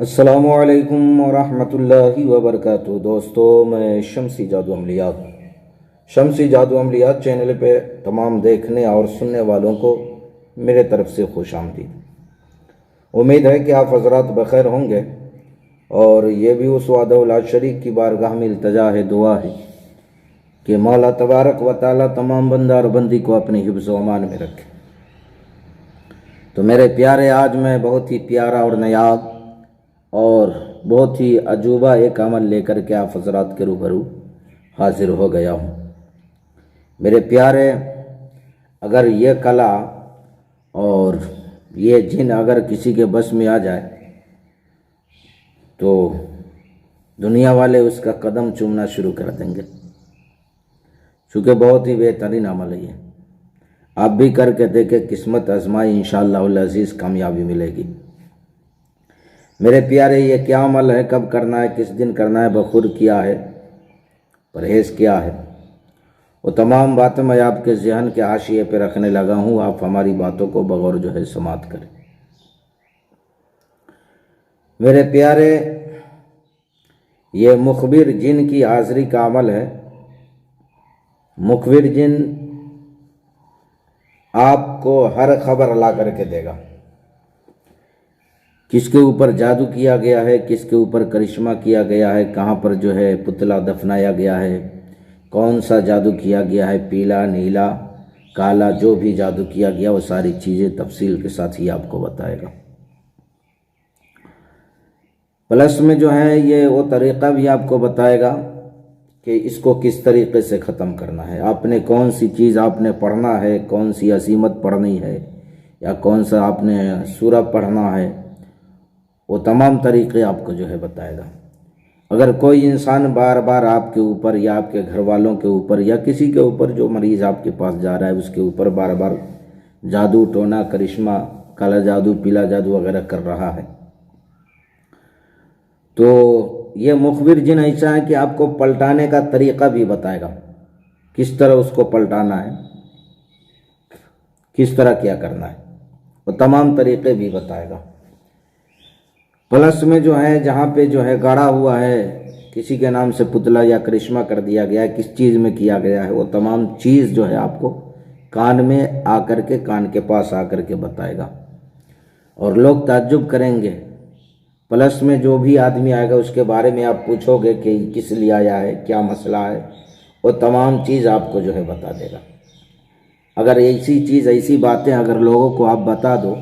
अस्सलामुअलैकुम वरहमतुल्लाहि वबरकातुहू। दोस्तों, मैं शम्सी जादू अमलियात चैनल पे तमाम देखने और सुनने वालों को मेरे तरफ से खुश आमदीद। उम्मीद है कि आप हजरात बखैर होंगे और ये भी उस वादा शरीक की बारगाह में इल्तजा है, दुआ है कि मौला तबारक व ताला तमाम बंदा और बंदी को अपने हिफ्ज़ व अमान में रखे। तो मेरे प्यारे, आज मैं बहुत ही प्यारा और नायाब और बहुत ही अजूबा एक अमल लेकर के आप हजरात के रूबरू हाजिर हो गया हूँ। मेरे प्यारे, अगर ये कला और ये जिन अगर किसी के बस में आ जाए तो दुनिया वाले उसका कदम चूमना शुरू कर देंगे, चूँकि बहुत ही बेहतरीन अमल है ये। आप भी करके देखें, किस्मत आजमाई, इंशाअल्लाहुल अज़ीज़ कामयाबी मिलेगी। मेरे प्यारे, ये क्या अमल है, कब करना है, किस दिन करना है, बखुर क्या है, परहेज़ क्या है, वो तमाम बातें मैं आपके जहन के हाशिए पे रखने लगा हूँ। आप हमारी बातों को बगौर जो है समात करें। मेरे प्यारे, ये मुखबिर जिन की हाज़री का अमल है। मुखबिर जिन आपको हर खबर ला करके देगा, किसके ऊपर जादू किया गया है, किसके ऊपर करिश्मा किया गया है, कहाँ पर जो है पुतला दफनाया गया है, कौन सा जादू किया गया है, पीला, नीला, काला, जो भी जादू किया गया वो सारी चीज़ें तफसील के साथ ही आपको बताएगा। प्लस में जो है ये वो तरीक़ा भी आपको बताएगा कि इसको किस तरीक़े से ख़त्म करना है, आपने कौन सी चीज़ आपने पढ़ना है, कौन सी असीमत पढ़नी है, या कौन सा आपने सूरा पढ़ना है, वो तमाम तरीक़े आपको जो है बताएगा। अगर कोई इंसान बार बार आपके ऊपर या आपके घर वालों के ऊपर या किसी के ऊपर जो मरीज़ आपके पास जा रहा है उसके ऊपर बार बार जादू टोना करिश्मा काला जादू पीला जादू वगैरह कर रहा है, तो ये मुखबिर जिन ऐसा है कि आपको पलटाने का तरीक़ा भी बताएगा, किस तरह उसको पलटाना है, किस तरह क्या करना है, वो तमाम तरीक़े भी बताएगा। प्लस में जो है जहाँ पे जो है गाड़ा हुआ है, किसी के नाम से पुतला या करिश्मा कर दिया गया है, किस चीज़ में किया गया है, वो तमाम चीज़ जो है आपको कान में आकर के, कान के पास आकर के बताएगा और लोग ताज्जुब करेंगे। प्लस में जो भी आदमी आएगा उसके बारे में आप पूछोगे कि किस लिए आया है, क्या मसला है, वो तमाम चीज़ आपको जो है बता देगा। अगर ऐसी चीज़, ऐसी बातें अगर लोगों को आप बता दो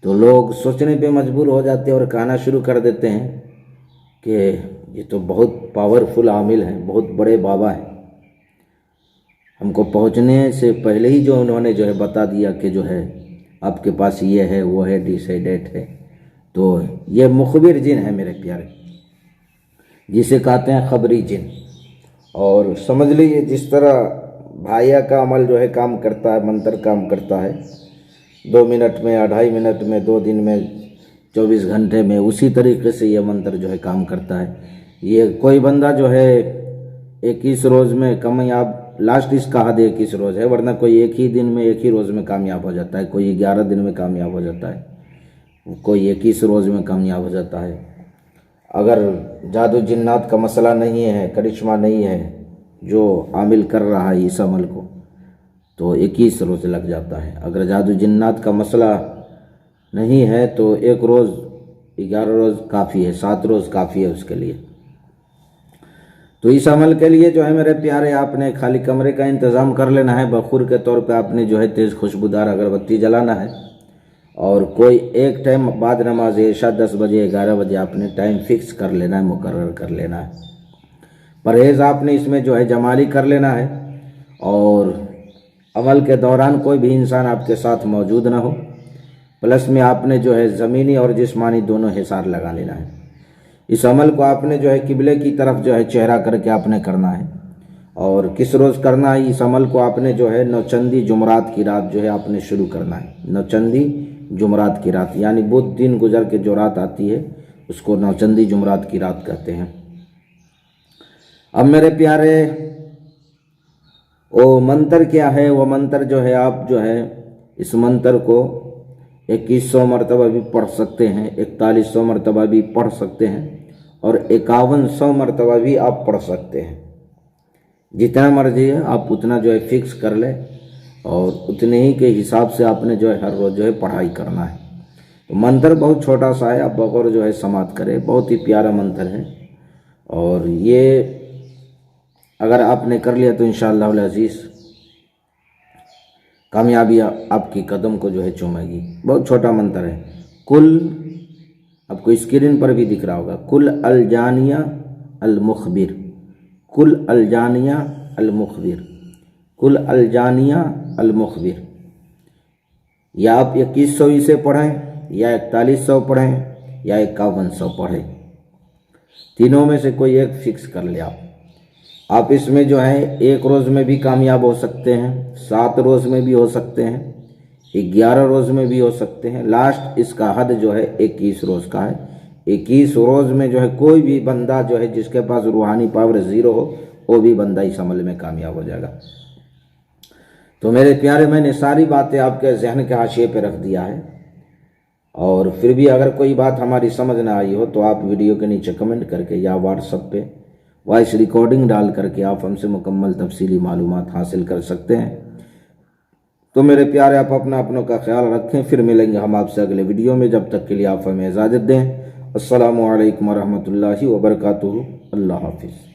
तो लोग सोचने पे मजबूर हो जाते हैं और कहना शुरू कर देते हैं कि ये तो बहुत पावरफुल आमिल हैं, बहुत बड़े बाबा हैं। हमको पहुंचने से पहले ही जो उन्होंने जो है बता दिया कि जो है आपके पास ये है, वो है, डिसाइडेड है। तो ये मुखबिर जिन है मेरे प्यारे, जिसे कहते हैं खबरी जिन। और समझ लीजिए जिस तरह भाइया का अमल जो है काम करता है, मंत्र काम करता है 2 मिनट में, 2.5 मिनट में, 2 दिन में, 24 घंटे में, उसी तरीके से ये मंत्र जो है काम करता है। ये कोई बंदा जो है 21 रोज़ में कामयाब, लास्ट इसका हद 21 रोज़ है, वरना कोई एक ही दिन में, एक ही रोज़ में कामयाब हो जाता है, कोई 11 दिन में कामयाब हो जाता है, कोई 21 रोज़ में कामयाब हो जाता है। अगर जादू जिन्नात का मसला नहीं है, करिश्मा नहीं है जो आमिल कर रहा है इस अमल को, तो 21 रोज़ लग जाता है। अगर जादू जिन्नात का मसला नहीं है तो 1 रोज़, 11 रोज़ काफ़ी है, 7 रोज़ काफ़ी है उसके लिए। तो इस अमल के लिए जो है मेरे प्यारे, आपने खाली कमरे का इंतज़ाम कर लेना है। बखूर के तौर पे आपने जो है तेज़ खुशबूदार अगरबत्ती जलाना है और कोई एक टाइम बाद नमाज इशा 10 बजे 11 बजे आपने टाइम फिक्स कर लेना है, मुकर्रर कर लेना है। परहेज़ आपने इसमें जो है जमाली कर लेना है और अमल के दौरान कोई भी इंसान आपके साथ मौजूद ना हो। प्लस में आपने जो है ज़मीनी और जिस्मानी दोनों हिसार लगा लेना है। इस अमल को आपने जो है किबले की तरफ जो है चेहरा करके आपने करना है। और किस रोज़ करना है इस अमल को, आपने जो है नौचंदी जुमरात की रात जो है आपने शुरू करना है। नौचंदी जुमरात की रात यानी बुध दिन गुजर के जो रात आती है उसको नौचंदी जुमरात की रात कहते हैं। अब मेरे प्यारे, वो मंत्र क्या है, वो मंत्र जो है आप जो है इस मंत्र को 2100 मरतबा भी पढ़ सकते हैं, 4100 मरतबा भी पढ़ सकते हैं और 5100 मरतबा भी आप पढ़ सकते हैं। जितना मर्जी है आप उतना जो है फिक्स कर ले और उतने ही के हिसाब से आपने जो है हर रोज़ जो है पढ़ाई करना है। तो मंत्र बहुत छोटा सा है, आप बगैर जो है समाप्त करें, बहुत ही प्यारा मंत्र है और ये अगर आपने कर लिया तो इंशाअल्लाह अज़ीज़ कामयाबी आपकी कदम को जो है चूमेगी। बहुत छोटा मंत्र है। कुल, आपको स्क्रीन पर भी दिख रहा होगा, कुल अल जानिया अल मुखबिर, कुल अल जानिया अल मुखबिर, कुल अल जानिया अल मुखबिर। या आप 2100 इसे पढ़ें या 4100 पढ़ें या 5100 पढ़ें, तीनों में से कोई एक फिक्स कर ले आप इसमें जो है एक रोज़ में भी कामयाब हो सकते हैं, 7 रोज़ में भी हो सकते हैं, 11 रोज़ में भी हो सकते हैं। लास्ट इसका हद जो है 21 रोज़ का है। 21 रोज़ में जो है कोई भी बंदा जो है जिसके पास रूहानी पावर 0 हो वो भी बंदा इस अमल में कामयाब हो जाएगा। तो मेरे प्यारे, मैंने सारी बातें आपके जहन के हाशिए पे रख दिया है और फिर भी अगर कोई बात हमारी समझ ना आई हो तो आप वीडियो के नीचे कमेंट करके या व्हाट्सएप पे वॉइस रिकॉर्डिंग डाल करके आप हमसे मुकम्मल तफसीली मालूमात हासिल कर सकते हैं। तो मेरे प्यारे, आप अपनों का ख्याल रखें। फिर मिलेंगे हम आपसे अगले वीडियो में। जब तक के लिए आप हमें इजाज़त दें। अस्सलामु अलैकुम वरहमतुल्लाहि वबरकातुहू। अल्लाह हाफिज़।